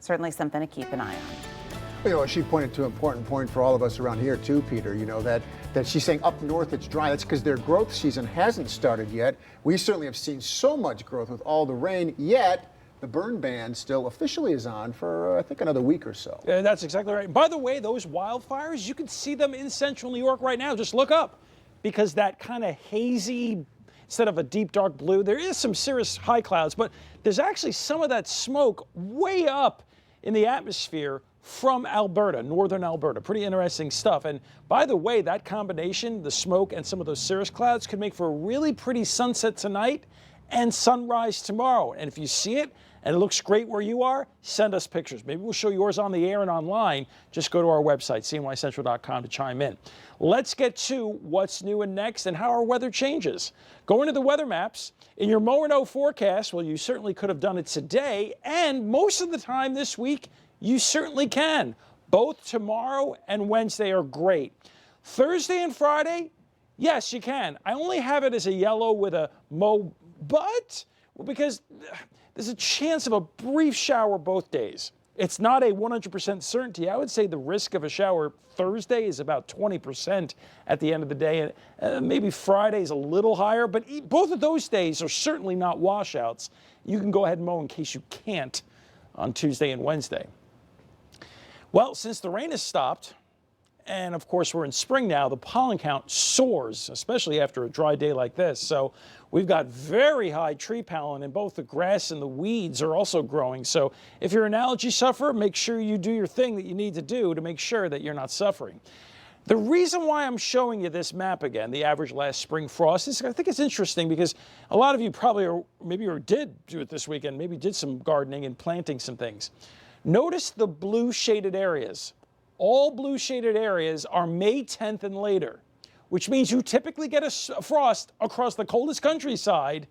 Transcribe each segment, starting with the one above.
certainly something to keep an eye on. You know, she pointed to an important point for all of us around here too, Peter, you know, that she's saying up north it's dry. That's because their growth season hasn't started yet. We certainly have seen so much growth with all the rain, yet the burn ban still officially is on for, I think, another week or so. Yeah, that's exactly right. By the way, those wildfires, you can see them in central New York right now. Just look up, because that kind of hazy, instead of a deep dark blue, there is some serious high clouds, but there's actually some of that smoke way up in the atmosphere from Alberta, northern Alberta. Pretty interesting stuff. And by the way, that combination, the smoke and some of those cirrus clouds, could make for a really pretty sunset tonight and sunrise tomorrow. And if you see it and it looks great where you are, send us pictures. Maybe we'll show yours on the air and online. Just go to our website, cnycentral.com, to chime in. Let's get to what's new and next and how our weather changes. Going to the weather maps. In your Mo&O forecast, well, you certainly could have done it today, and most of the time this week, you certainly can. Both tomorrow and Wednesday are great. Thursday and Friday, yes, you can. I only have it as a yellow with a Mo, but because there's a chance of a brief shower both days. It's not a 100% certainty. I would say the risk of a shower Thursday is about 20% at the end of the day. And maybe Friday is a little higher, but both of those days are certainly not washouts. You can go ahead and mow in case you can't on Tuesday and Wednesday. Well, since the rain has stopped, and of course we're in spring now, the pollen count soars, especially after a dry day like this. So we've got very high tree pollen, and both the grass and the weeds are also growing. So if you're an allergy sufferer, make sure you do your thing that you need to do to make sure that you're not suffering. The reason why I'm showing you this map again, the average last spring frost, is I think it's interesting because a lot of you probably did do it this weekend, maybe did some gardening and planting some things. Notice the blue shaded areas. All blue shaded areas are May 10th and later, which means you typically get a frost across the coldest countryside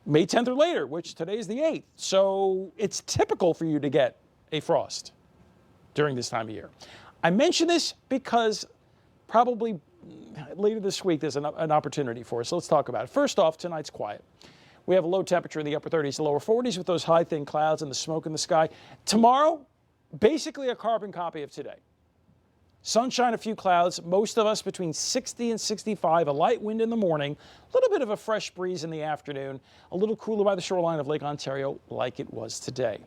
May 10th or later, which today is the 8th. So it's typical for you to get a frost during this time of year. I mention this because probably later this week there's an opportunity for us. So let's talk about it. First off, tonight's quiet. We have a low temperature in the upper 30s to lower 40s with those high thin clouds and the smoke in the sky. Tomorrow, basically a carbon copy of today. Sunshine, a few clouds, most of us between 60 and 65, a light wind in the morning, a little bit of a fresh breeze in the afternoon, a little cooler by the shoreline of Lake Ontario like it was today.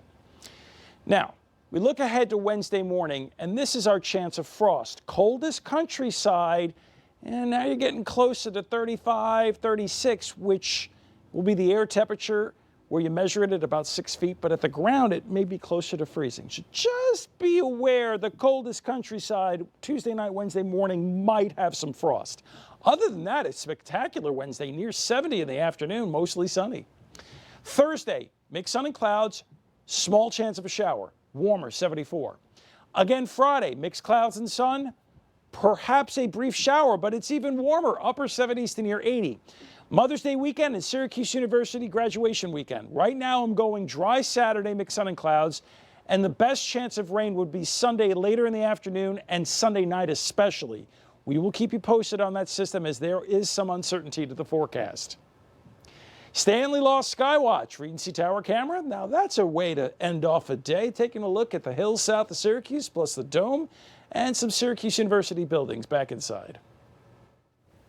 Now, we look ahead to Wednesday morning, and this is our chance of frost. Coldest countryside, and now you're getting closer to 35, 36, which will be the air temperature where you measure it at about 6 feet, but at the ground it may be closer to freezing. So just be aware the coldest countryside Tuesday night, Wednesday morning might have some frost. Other than that, it's spectacular Wednesday, near 70 in the afternoon, mostly sunny. Thursday, mixed sun and clouds, small chance of a shower, warmer, 74. Again, Friday, mixed clouds and sun, perhaps a brief shower, but it's even warmer, upper 70s to near 80. Mother's Day weekend and Syracuse University graduation weekend. Right now I'm going dry Saturday, mixed sun and clouds, and the best chance of rain would be Sunday later in the afternoon and Sunday night especially. We will keep you posted on that system as there is some uncertainty to the forecast. Stanley lost Skywatch, Regency Tower camera. Now that's a way to end off a day, taking a look at the hills south of Syracuse, plus the dome, and some Syracuse University buildings back inside.